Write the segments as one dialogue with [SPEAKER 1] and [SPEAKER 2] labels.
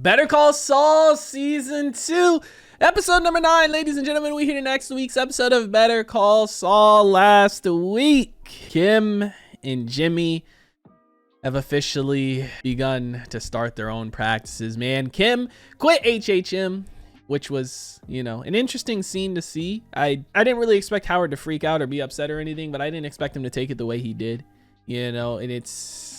[SPEAKER 1] Better Call Saul season 2, episode number 9. Ladies and gentlemen, we hit next week's episode of Better Call Saul. Last week, Kim and Jimmy have officially begun to start their own practices, man. Kim quit HHM, which was, you know, an interesting scene to see. I didn't really expect Howard to freak out or be upset or anything, but I didn't expect him to take it the way he did, you know, and it's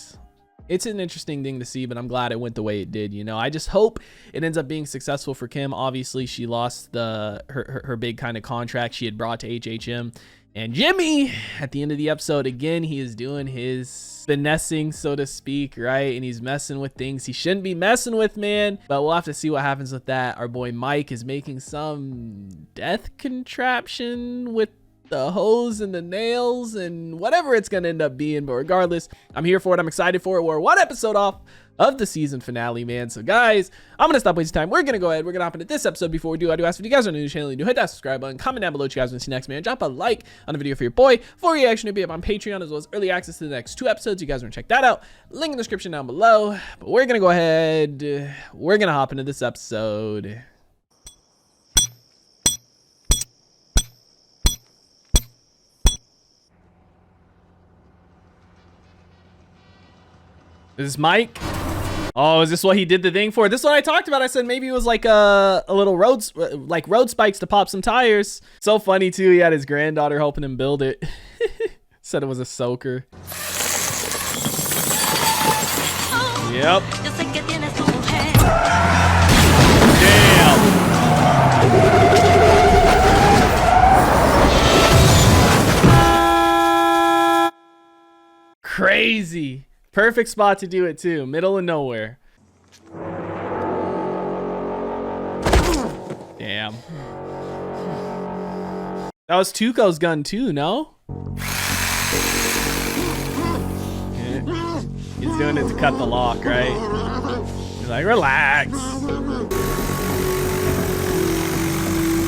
[SPEAKER 1] an interesting thing to see, but I'm glad it went the way it did. You know, I just hope it ends up being successful for Kim. Obviously, she lost her big kind of contract she had brought to HHM. And Jimmy, at the end of the episode, again, he is doing his finessing, so to speak, right? And he's messing with things he shouldn't be messing with, man. But we'll have to see what happens with that. Our boy Mike is making some death contraption with the hose and the nails and whatever it's gonna end up being. But regardless, I'm here for it. I'm excited for it. We're one episode off of the season finale, man. So guys, I'm gonna stop wasting time. We're gonna go ahead, we're gonna hop into this episode. Before we do, I do ask if you guys are new to the channel, you do hit that subscribe button, comment down below what you guys want to see next, man. Drop a like on the video for your boy. For reaction to be up on Patreon, as well as early access to the next 2 episodes. You guys want to check that out, link in the description down below. But we're gonna go ahead, we're gonna hop into this episode. This is Mike. Oh, is this what he did the thing for? This is what I talked about. I said maybe it was like a little road spikes to pop some tires. So funny too. He had his granddaughter helping him build it. Said it was a soaker. Yep. Damn. Crazy. Perfect spot to do it too. Middle of nowhere. Damn. That was Tuco's gun too, no? Yeah. He's doing it to cut the lock, right? He's like, relax.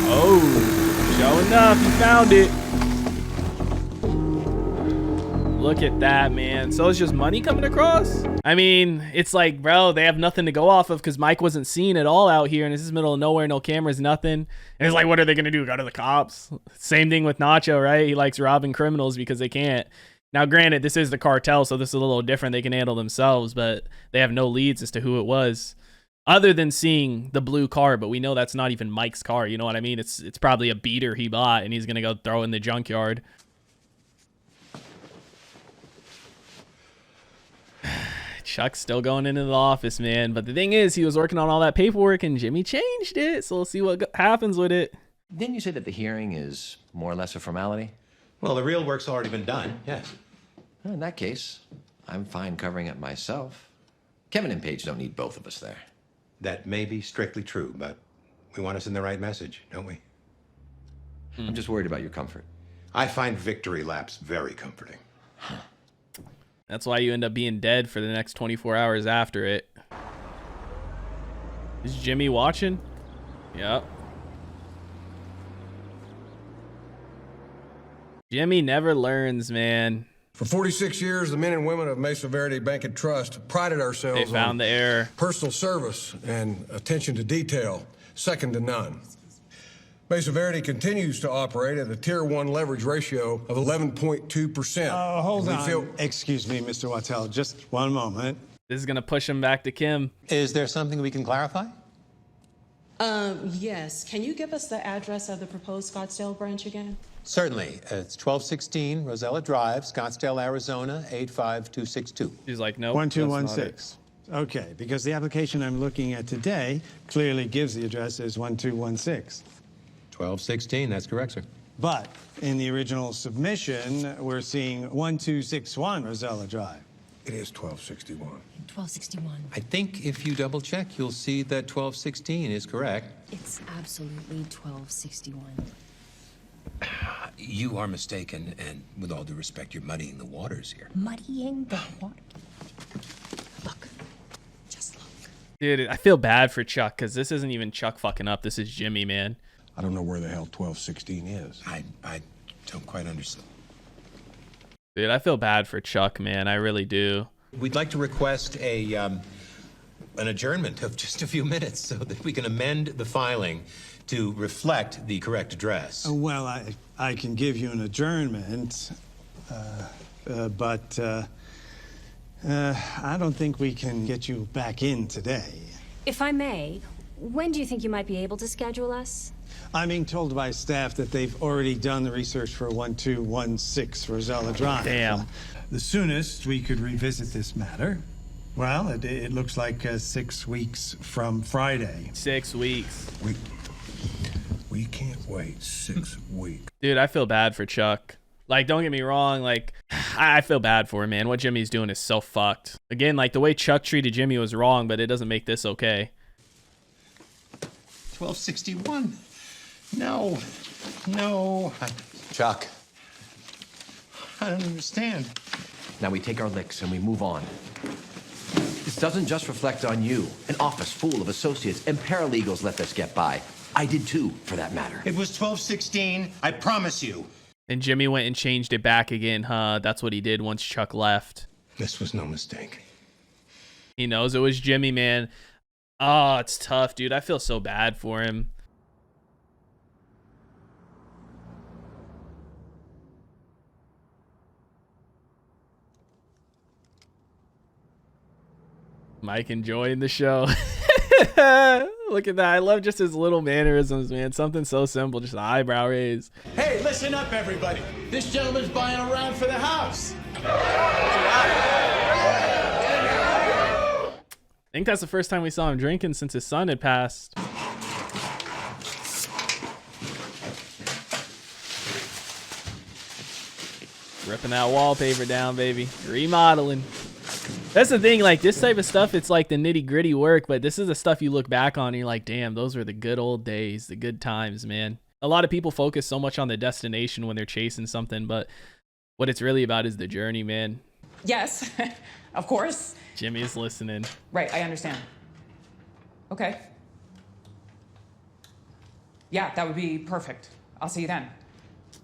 [SPEAKER 1] Oh, sure enough, he found it. Look at that, man. So it's just money coming across? I mean, it's like, bro, they have nothing to go off of because Mike wasn't seen at all out here, and this is middle of nowhere, no cameras, nothing. And it's like, what are they gonna do? Go to the cops? Same thing with Nacho, right? He likes robbing criminals because they can't. Now, granted, this is the cartel, so this is a little different. They can handle themselves, but they have no leads as to who it was, other than seeing the blue car. But we know that's not even Mike's car. You know what I mean? It's probably a beater he bought, and he's gonna go throw in the junkyard. Chuck's still going into the office, man. But the thing is, he was working on all that paperwork and Jimmy changed it. So we'll see what happens with it.
[SPEAKER 2] Didn't you say that the hearing is more or less a formality?
[SPEAKER 3] Well, the real work's already been done, yes.
[SPEAKER 2] Well, in that case, I'm fine covering it myself. Kevin and Paige don't need both of us there.
[SPEAKER 3] That may be strictly true, but we want to send the right message, don't we?
[SPEAKER 2] I'm just worried about your comfort.
[SPEAKER 3] I find victory laps very comforting.
[SPEAKER 1] That's why you end up being dead for the next 24 hours after it. Is Jimmy watching? Yep. Jimmy never learns, man.
[SPEAKER 4] For 46 years, the men and women of Mesa Verde Bank and Trust prided ourselves
[SPEAKER 1] They found
[SPEAKER 4] on
[SPEAKER 1] the error.
[SPEAKER 4] personal service and attention to detail, second to none. Mesa Verde continues to operate at a Tier 1 leverage ratio of 11.2%.
[SPEAKER 5] Hold on. Excuse me, Mr. Wattel, just one moment.
[SPEAKER 1] This is going to push him back to Kim.
[SPEAKER 3] Is there something we can clarify?
[SPEAKER 6] Yes. Can you give us the address of the proposed Scottsdale branch again?
[SPEAKER 3] Certainly. It's 1216 Rosella Drive, Scottsdale, Arizona, 85262.
[SPEAKER 1] He's like, no.
[SPEAKER 5] 1216. Okay, because the application I'm looking at today clearly gives the address as 1216.
[SPEAKER 3] 1216, that's correct, sir.
[SPEAKER 5] But in the original submission, we're seeing 1261 Rosella Drive.
[SPEAKER 4] It is 1261.
[SPEAKER 7] 1261.
[SPEAKER 3] I think if you double check, you'll see that 1216 is correct.
[SPEAKER 7] It's absolutely 1261.
[SPEAKER 8] You are mistaken, and with all due respect, you're muddying the waters here.
[SPEAKER 7] Muddying the water. Look. Just look.
[SPEAKER 1] Dude, I feel bad for Chuck because this isn't even Chuck fucking up. This is Jimmy, man.
[SPEAKER 4] I don't know where the hell 1216 is.
[SPEAKER 8] I don't quite understand.
[SPEAKER 1] Dude, I feel bad for Chuck, man. I really do.
[SPEAKER 3] We'd like to request a an adjournment of just a few minutes so that we can amend the filing to reflect the correct address.
[SPEAKER 5] Well, I can give you an adjournment, but I don't think we can get you back in today.
[SPEAKER 7] If I may, when do you think you might be able to schedule us?
[SPEAKER 5] I'm being told by staff that they've already done the research for 1216 Rosella Drive.
[SPEAKER 1] Damn.
[SPEAKER 5] The soonest we could revisit this matter, well, it looks like 6 weeks from Friday.
[SPEAKER 1] 6 weeks.
[SPEAKER 4] We can't wait 6 weeks.
[SPEAKER 1] Dude, I feel bad for Chuck. Like, don't get me wrong. Like, I feel bad for him, man. What Jimmy's doing is so fucked. Again, like, the way Chuck treated Jimmy was wrong, but it doesn't make this okay.
[SPEAKER 3] 1261. No.
[SPEAKER 2] Chuck,
[SPEAKER 3] I don't understand.
[SPEAKER 2] now we take our licks and we move on. This doesn't just reflect on you. An office full of associates and paralegals let this get by. I did too, for that matter.
[SPEAKER 3] It was 1216, I promise you.
[SPEAKER 1] And Jimmy went and changed it back again, huh? That's what he did once Chuck left.
[SPEAKER 3] This was no mistake.
[SPEAKER 1] He knows it was Jimmy, man. Oh, it's tough, dude. I feel so bad for him. Mike enjoying the show. Look at that. I love just his little mannerisms, man. Something so simple, just an eyebrow raise.
[SPEAKER 9] Hey, listen up, everybody. This gentleman's buying a round for the house.
[SPEAKER 1] I think that's the first time we saw him drinking since his son had passed. Ripping that wallpaper down, baby. Remodeling. That's the thing, like, this type of stuff, it's like the nitty-gritty work, but this is the stuff you look back on and you're like, damn, those were the good old days, the good times, man. A lot of people focus so much on the destination when they're chasing something, but what it's really about is the journey, man.
[SPEAKER 10] Yes, of course.
[SPEAKER 1] Jimmy is listening.
[SPEAKER 10] Right, I understand. Okay. Yeah, that would be perfect. I'll see you then.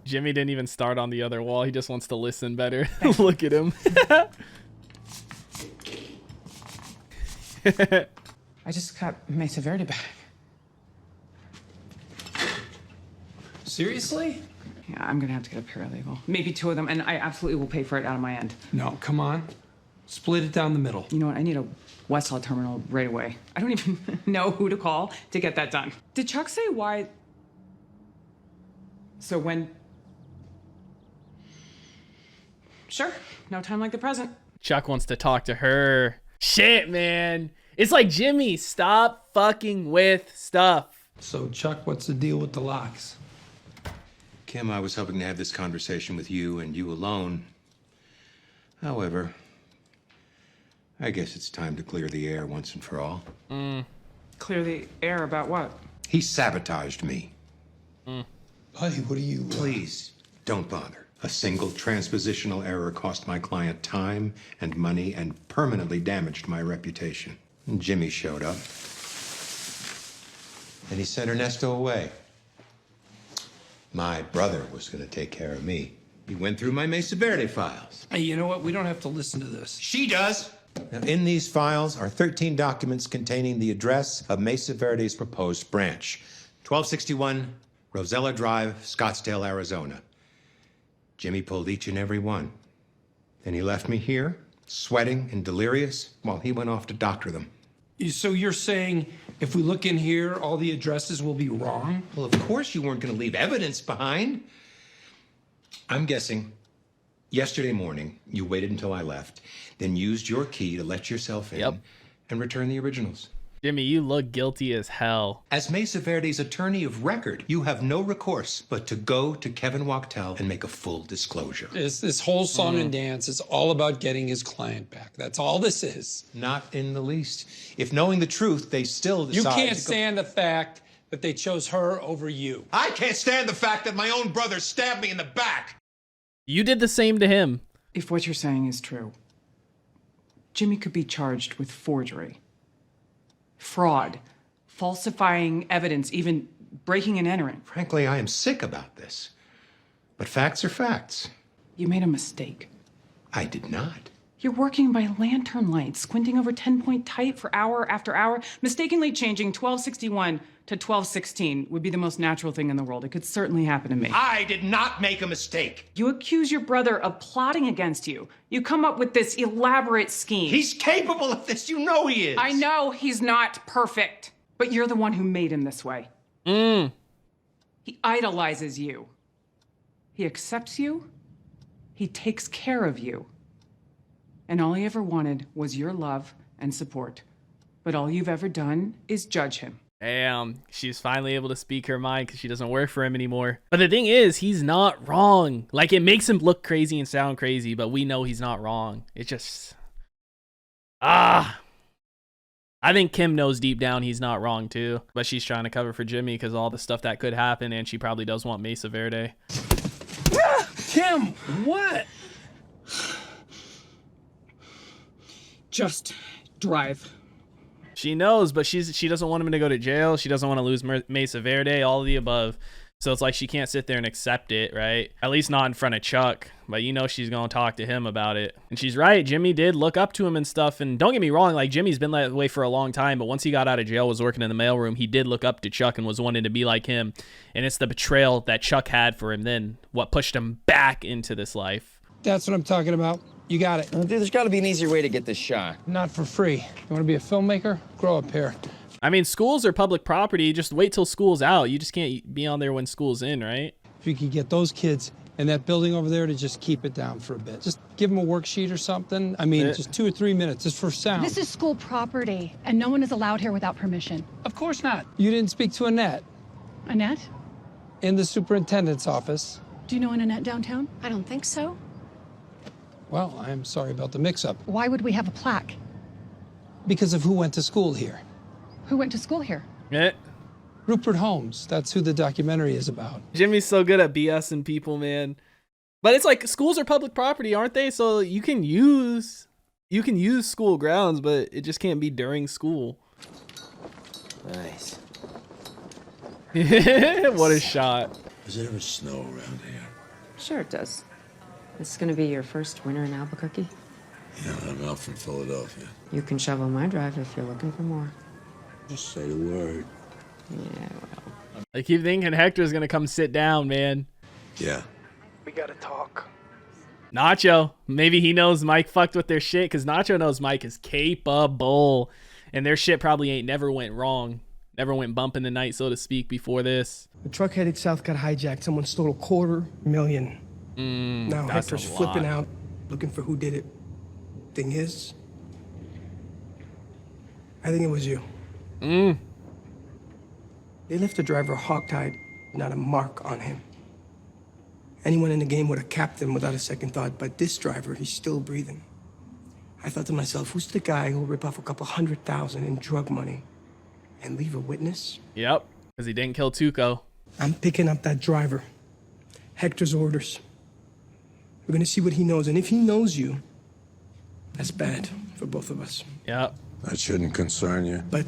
[SPEAKER 1] Jimmy didn't even start on the other wall. He just wants to listen better. Look at him.
[SPEAKER 10] I just got Mesa Verde back.
[SPEAKER 9] Seriously?
[SPEAKER 10] Yeah, I'm gonna have to get a paralegal. Maybe 2 of them, and I absolutely will pay for it out of my end.
[SPEAKER 9] No, come on. Split it down the middle.
[SPEAKER 10] You know what? I need a Westlaw terminal right away. I don't even know who to call to get that done. Did Chuck say why? So when? Sure. No time like the present.
[SPEAKER 1] Chuck wants to talk to her. Shit, man. It's like, Jimmy, stop fucking with stuff.
[SPEAKER 9] So, Chuck, what's the deal with the locks?
[SPEAKER 3] Kim, I was hoping to have this conversation with you and you alone. However, I guess it's time to clear the air once and for all.
[SPEAKER 10] Clear the air about what?
[SPEAKER 3] He sabotaged me.
[SPEAKER 9] Buddy, what are you...
[SPEAKER 3] Please, don't bother. A single transpositional error cost my client time and money and permanently damaged my reputation. And Jimmy showed up. And he sent Ernesto away. My brother was going to take care of me. He went through my Mesa Verde files.
[SPEAKER 9] Hey, you know what? We don't have to listen to this.
[SPEAKER 3] She does! Now, in these files are 13 documents containing the address of Mesa Verde's proposed branch. 1261 Rosella Drive, Scottsdale, Arizona. Jimmy pulled each and every one. Then he left me here, sweating and delirious, while he went off to doctor them.
[SPEAKER 9] So you're saying if we look in here, all the addresses will be wrong?
[SPEAKER 3] Well, of course you weren't going to leave evidence behind. I'm guessing yesterday morning you waited until I left, then used your key to let yourself in and return the originals.
[SPEAKER 1] Jimmy, you look guilty as hell.
[SPEAKER 3] As Mesa Verde's attorney of record, you have no recourse but to go to Kevin Wachtel and make a full disclosure.
[SPEAKER 9] This whole song and dance is all about getting his client back. That's all this is.
[SPEAKER 3] Not in the least. If knowing the truth, they still decide
[SPEAKER 9] You can't stand the fact that they chose her over you.
[SPEAKER 3] I can't stand the fact that my own brother stabbed me in the back.
[SPEAKER 1] You did the same to him.
[SPEAKER 10] If what you're saying is true, Jimmy could be charged with forgery, fraud, falsifying evidence, even breaking and entering.
[SPEAKER 3] Frankly, I am sick about this. But facts are facts.
[SPEAKER 10] You made a mistake.
[SPEAKER 3] I did not.
[SPEAKER 10] You're working by lantern light, squinting over 10-point type for hour after hour. Mistakenly changing 1261 to 1216 would be the most natural thing in the world. It could certainly happen to me.
[SPEAKER 3] I did not make a mistake.
[SPEAKER 10] You accuse your brother of plotting against you. You come up with this elaborate scheme.
[SPEAKER 3] He's capable of this. You know he is.
[SPEAKER 10] I know he's not perfect, but you're the one who made him this way. He idolizes you. He accepts you. He takes care of you. And all he ever wanted was your love and support. But all you've ever done is judge him.
[SPEAKER 1] Damn, she's finally able to speak her mind because she doesn't work for him anymore. But the thing is, he's not wrong. Like, it makes him look crazy and sound crazy, but we know he's not wrong. It just... I think Kim knows deep down he's not wrong too. But she's trying to cover for Jimmy because all the stuff that could happen, and she probably does want Mesa Verde.
[SPEAKER 9] Kim, what?
[SPEAKER 10] Just drive.
[SPEAKER 1] She knows, but she doesn't want him to go to jail. She doesn't want to lose Mesa Verde, all of the above. So it's like she can't sit there and accept it, right? At least not in front of Chuck. But you know she's going to talk to him about it. And she's right. Jimmy did look up to him and stuff. And don't get me wrong, like, Jimmy's been that way for a long time. But once he got out of jail, was working in the mailroom, he did look up to Chuck and was wanting to be like him. And it's the betrayal that Chuck had for him then what pushed him back into this life.
[SPEAKER 11] That's what I'm talking about. You got it.
[SPEAKER 12] Dude, there's got to be an easier way to get this shot.
[SPEAKER 11] Not for free. You want to be a filmmaker? Grow up here.
[SPEAKER 1] I mean, schools are public property. Just wait till school's out. You just can't be on there when school's in, right?
[SPEAKER 11] If you could get those kids in that building over there to just keep it down for a bit. Just give them a worksheet or something. I mean, just 2 or 3 minutes, just for sound.
[SPEAKER 13] This is school property, and no one is allowed here without permission.
[SPEAKER 11] Of course not. You didn't speak to Annette.
[SPEAKER 13] Annette?
[SPEAKER 11] In the superintendent's office.
[SPEAKER 13] Do you know an Annette downtown?
[SPEAKER 7] I don't think so.
[SPEAKER 11] Well, I'm sorry about the mix-up.
[SPEAKER 13] Why would we have a plaque?
[SPEAKER 11] Because of who went to school here.
[SPEAKER 13] Who went to school here?
[SPEAKER 1] Yeah.
[SPEAKER 11] Rupert Holmes. That's who the documentary is about.
[SPEAKER 1] Jimmy's so good at BSing people, man. But it's like, schools are public property, aren't they? So you can use school grounds, but it just can't be during school.
[SPEAKER 8] Nice.
[SPEAKER 1] What a shot.
[SPEAKER 8] Does it ever snow around here?
[SPEAKER 14] Sure it does. This is gonna be your first winter in Albuquerque?
[SPEAKER 8] Yeah, I'm out from Philadelphia.
[SPEAKER 14] You can shovel my drive if you're looking for more.
[SPEAKER 8] Just say the word.
[SPEAKER 14] Yeah, well.
[SPEAKER 1] I keep thinking Hector's gonna come sit down, man.
[SPEAKER 8] Yeah.
[SPEAKER 11] We gotta talk.
[SPEAKER 1] Nacho, maybe he knows Mike fucked with their shit, because Nacho knows Mike is capable. And their shit probably ain't never went wrong. Never went bump in the night, so to speak, before this.
[SPEAKER 15] The truck headed south got hijacked. Someone stole $250,000. Now Hector's flipping out, looking for who did it. Thing is, I think it was you. They left the driver hogtied, not a mark on him. Anyone in the game would have capped him without a second thought, but this driver, he's still breathing. I thought to myself, who's the guy who'll rip off a couple $100,000 in drug money and leave a witness?
[SPEAKER 1] Yep, because he didn't kill Tuco.
[SPEAKER 15] I'm picking up that driver. Hector's orders. We're gonna see what he knows, and if he knows you, that's bad for both of us.
[SPEAKER 1] Yep.
[SPEAKER 4] That shouldn't concern you.
[SPEAKER 15] But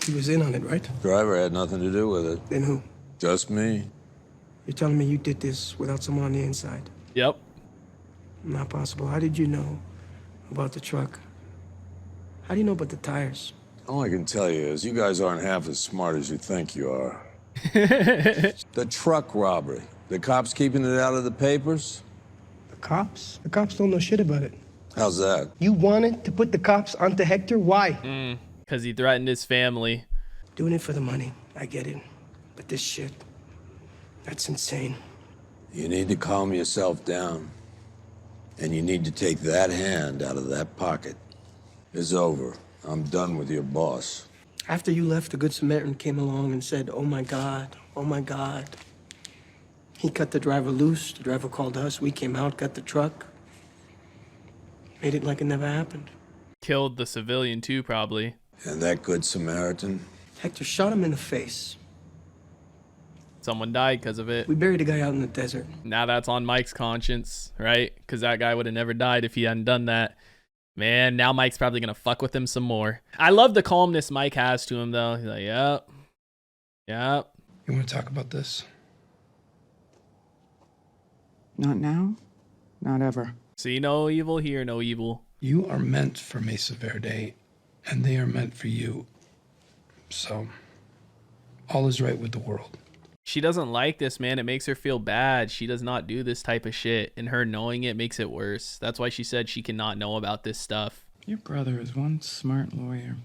[SPEAKER 15] he was in on it, right?
[SPEAKER 4] Driver had nothing to do with it.
[SPEAKER 15] Then who?
[SPEAKER 4] Just me.
[SPEAKER 15] You're telling me you did this without someone on the inside?
[SPEAKER 1] Yep.
[SPEAKER 15] Not possible. How did you know about the truck? How do you know about the tires?
[SPEAKER 4] All I can tell you is you guys aren't half as smart as you think you are. The truck robbery. The cops keeping it out of the papers?
[SPEAKER 15] The cops? The cops don't know shit about it.
[SPEAKER 4] How's that?
[SPEAKER 15] You wanted to put the cops onto Hector? Why?
[SPEAKER 1] Because he threatened his family.
[SPEAKER 15] Doing it for the money. I get it. But this shit, that's insane.
[SPEAKER 4] You need to calm yourself down. And you need to take that hand out of that pocket. It's over. I'm done with your boss.
[SPEAKER 15] After you left, the Good Samaritan came along and said, oh my God, oh my God. He cut the driver loose. The driver called us. We came out, got the truck. Made it like it never happened.
[SPEAKER 1] Killed the civilian too, probably.
[SPEAKER 4] And that Good Samaritan?
[SPEAKER 15] Hector shot him in the face.
[SPEAKER 1] Someone died because of it.
[SPEAKER 15] We buried the guy out in the desert.
[SPEAKER 1] Now that's on Mike's conscience, right? Because that guy would have never died if he hadn't done that. Man, now Mike's probably going to fuck with him some more. I love the calmness Mike has to him, though. He's like, yep. Yep.
[SPEAKER 11] You want to talk about this?
[SPEAKER 10] Not now, not ever.
[SPEAKER 1] See no evil, hear no evil.
[SPEAKER 11] You are meant for Mesa Verde, and they are meant for you. So, all is right with the world.
[SPEAKER 1] She doesn't like this, man. It makes her feel bad. She does not do this type of shit, and her knowing it makes it worse. That's why she said she cannot know about this stuff.
[SPEAKER 16] Your brother is one smart lawyer.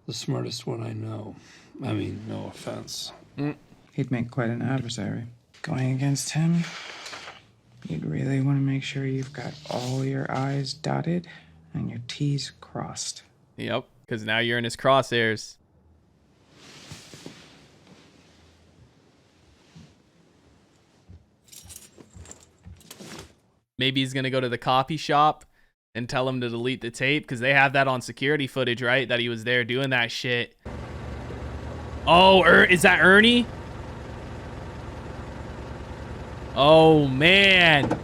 [SPEAKER 11] The smartest one I know. I mean, no offense.
[SPEAKER 16] He'd make quite an adversary. Going against him, you'd really want to make sure you've got all your I's dotted and your T's crossed.
[SPEAKER 1] Yep, because now you're in his crosshairs. Maybe he's going to go to the copy shop and tell him to delete the tape, because they have that on security footage, right? That he was there doing that shit. Oh, is that Ernie? Oh, man.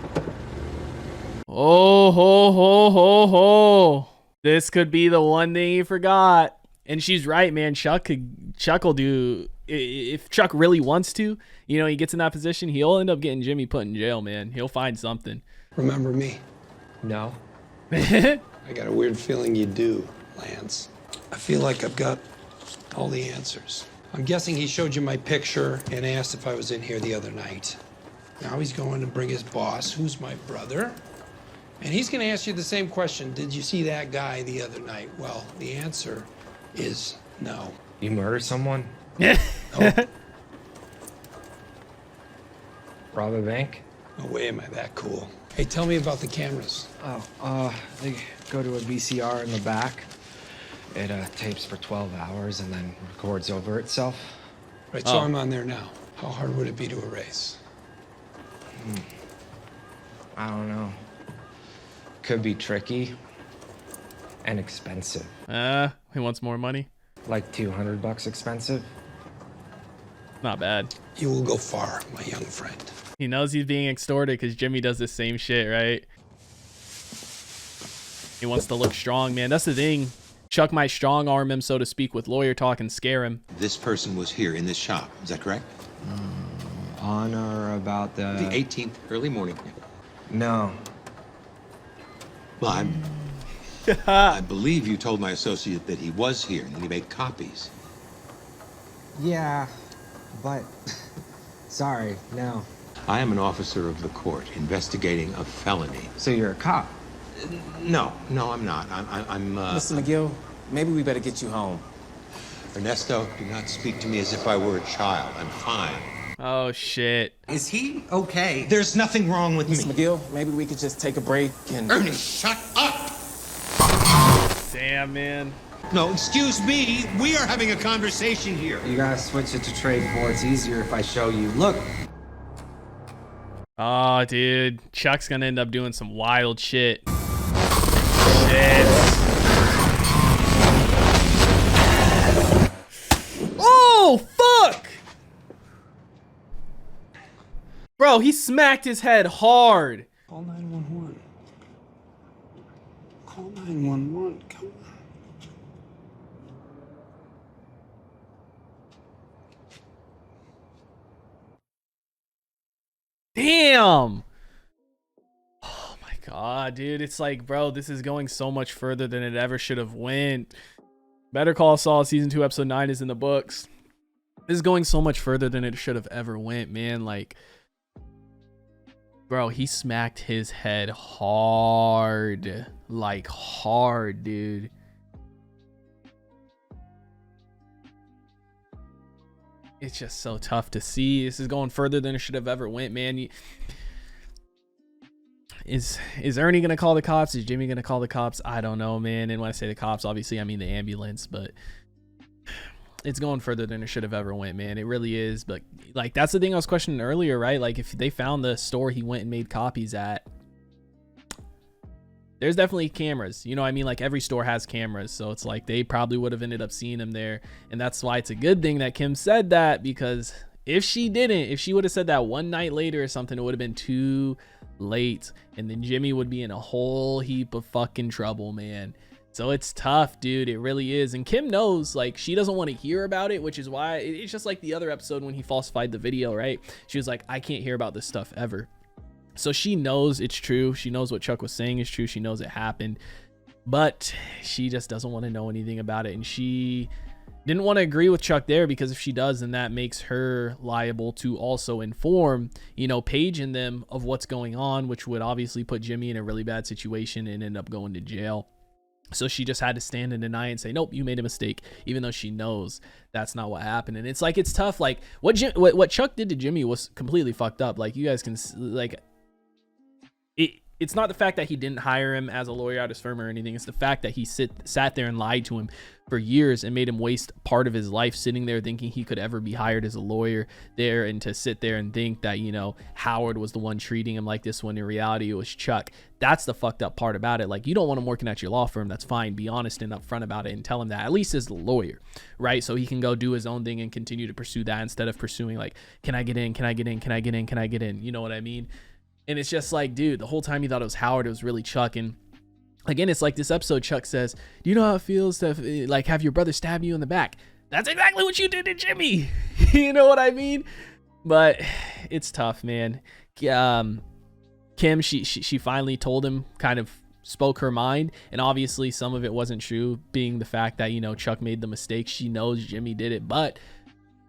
[SPEAKER 1] Oh, ho, ho, ho, ho. This could be the one thing he forgot. And she's right, man. Chuck will do, if Chuck really wants to, you know, he gets in that position, he'll end up getting Jimmy put in jail, man. He'll find something.
[SPEAKER 11] Remember me?
[SPEAKER 2] No.
[SPEAKER 11] I got a weird feeling you do, Lance. I feel like I've got all the answers. I'm guessing he showed you my picture and asked if I was in here the other night. Now he's going to bring his boss, who's my brother, and he's going to ask you the same question. Did you see that guy the other night? Well, the answer is no.
[SPEAKER 12] You murdered someone?
[SPEAKER 11] No.
[SPEAKER 12] Rob a bank?
[SPEAKER 11] No way am I that cool. Hey, tell me about the cameras.
[SPEAKER 12] They go to a VCR in the back. It tapes for 12 hours and then records over itself.
[SPEAKER 11] Right, so I'm on there now. How hard would it be to erase?
[SPEAKER 12] I don't know. Could be tricky and expensive.
[SPEAKER 1] He wants more money.
[SPEAKER 12] Like $200 expensive.
[SPEAKER 1] Not bad.
[SPEAKER 11] You will go far, my young friend.
[SPEAKER 1] He knows he's being extorted because Jimmy does the same shit, right? He wants to look strong, man. That's the thing. Chuck might strong arm him, so to speak, with lawyer talk and scare him.
[SPEAKER 3] This person was here in this shop. Is that correct?
[SPEAKER 12] On or about
[SPEAKER 3] The 18th, early morning.
[SPEAKER 12] No.
[SPEAKER 3] Well, I believe you told my associate that he was here and that he made copies.
[SPEAKER 12] Yeah, but... Sorry, no.
[SPEAKER 3] I am an officer of the court investigating a felony.
[SPEAKER 12] So you're a cop?
[SPEAKER 3] No, I'm not. I'm
[SPEAKER 17] Mr. McGill, maybe we better get you home.
[SPEAKER 3] Ernesto, do not speak to me as if I were a child. I'm fine.
[SPEAKER 1] Oh, shit.
[SPEAKER 17] Is he okay?
[SPEAKER 3] There's nothing wrong with
[SPEAKER 17] Mr. McGill, maybe we could just take a break and...
[SPEAKER 3] Ernie, shut up!
[SPEAKER 1] Damn, man.
[SPEAKER 3] No, excuse me. We are having a conversation here.
[SPEAKER 12] You gotta switch it to trade 4. It's easier if I show you. Look.
[SPEAKER 1] Oh, dude. Chuck's gonna end up doing some wild shit. Shit. Oh, fuck! Bro, he smacked his head hard.
[SPEAKER 11] Call 911. Call 911. Come on.
[SPEAKER 1] Damn. Oh my god, dude. It's like, bro, this is going so much further than it ever should have went. Better Call Saul season 2 episode 9 is in the books. This is going so much further than it should have ever went, man. Like, bro, he smacked his head hard. Like, hard, dude. It's just so tough to see. This is going further than it should have ever went, man. Is Ernie gonna call the cops? Is Jimmy gonna call the cops? I don't know, man. And when I say the cops, obviously I mean the ambulance, but it's going further than it should have ever went, man. It really is. But like, that's the thing I was questioning earlier, right? Like, if they found the store he went and made copies at, there's definitely cameras, you know what I mean? Like, every store has cameras, so it's like they probably would have ended up seeing him there. And that's why it's a good thing that Kim said that, because if she didn't, if she would have said that one night later or something, it would have been too late, and then Jimmy would be in a whole heap of fucking trouble, man. So it's tough, dude. It really is. And Kim knows, like, she doesn't want to hear about it, which is why it's just like the other episode when he falsified the video, right? She was like, I can't hear about this stuff ever. So she knows it's true. She knows what Chuck was saying is true. She knows it happened, but she just doesn't want to know anything about it. And she didn't want to agree with Chuck there, because if she does, then that makes her liable to also inform, you know, Paige and them of what's going on, which would obviously put Jimmy in a really bad situation and end up going to jail. So she just had to stand and deny and say, nope, you made a mistake, even though she knows that's not what happened. And it's like, it's tough. Like what Chuck did to Jimmy was completely fucked up. Like, you guys can, like, it's not the fact that he didn't hire him as a lawyer at his firm or anything. It's the fact that he sat there and lied to him for years and made him waste part of his life sitting there thinking he could ever be hired as a lawyer there, and to sit there and think that, you know, Howard was the one treating him like this when in reality it was Chuck. That's the fucked up part about it. Like, you don't want him working at your law firm. That's fine. Be honest and upfront about it and tell him that, at least as the lawyer, right? So he can go do his own thing and continue to pursue that instead of pursuing like, can I get in? Can I get in? Can I get in? Can I get in? You know what I mean? And it's just like, dude, the whole time you thought it was Howard, it was really Chuck. And again, it's like this episode, Chuck says, do you know how it feels to like have your brother stab you in the back? That's exactly what you did to Jimmy. You know what I mean? But it's tough, man. Kim, she finally told him, kind of spoke her mind, and obviously some of it wasn't true, being the fact that, you know, Chuck made the mistake. She knows Jimmy did it, but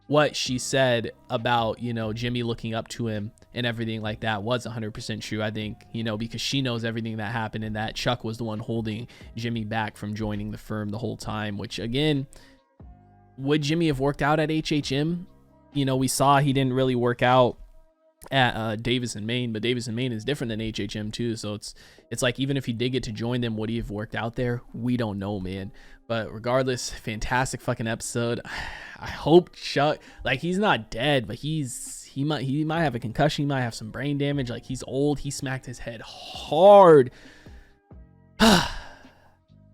[SPEAKER 1] what she said about, you know, Jimmy looking up to him and everything like that was 100% true, I think, you know, because she knows everything that happened and that Chuck was the one holding Jimmy back from joining the firm the whole time, which again, would Jimmy have worked out at HHM? You know, we saw he didn't really work out at Davis and Maine, but Davis and Maine is different than HHM too. So it's like, even if he did get to join them, would he have worked out there? We don't know, man. But regardless, fantastic fucking episode. I hope Chuck, like, he's not dead, but he might have a concussion. He might have some brain damage. Like, he's old. He smacked his head hard. I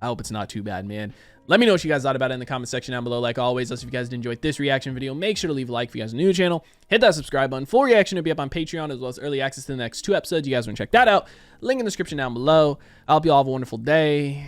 [SPEAKER 1] hope it's not too bad, man. Let me know what you guys thought about it in the comment section down below. Like always, if you guys did enjoy this reaction video, make sure to leave a like if you guys are new to the channel. Hit that subscribe button. Full reaction will be up on Patreon, as well as early access to the next 2 episodes. You guys want to check that out. Link in the description down below. I hope you all have a wonderful day,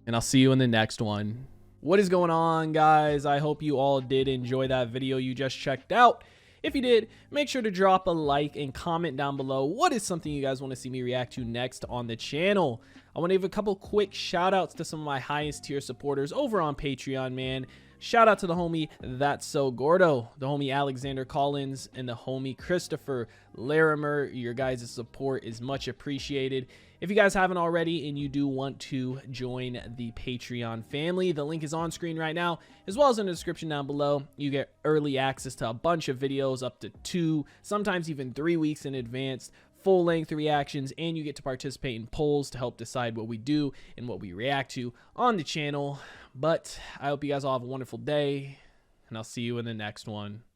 [SPEAKER 1] and I'll see you in the next one. What is going on, guys? I hope you all did enjoy that video you just checked out. If you did, make sure to drop a like and comment down below what is something you guys want to see me react to next on the channel. I want to give a couple quick shout outs to some of my highest tier supporters over on Patreon, man. Shout out to the homie That's So Gordo, the homie Alexander Collins, and the homie Christopher Larimer. Your guys' support is much appreciated. If you guys haven't already and you do want to join the Patreon family, the link is on screen right now, as well as in the description down below. You get early access to a bunch of videos, up to 2, sometimes even 3 weeks in advance, full-length reactions, and you get to participate in polls to help decide what we do and what we react to on the channel. But I hope you guys all have a wonderful day, and I'll see you in the next one.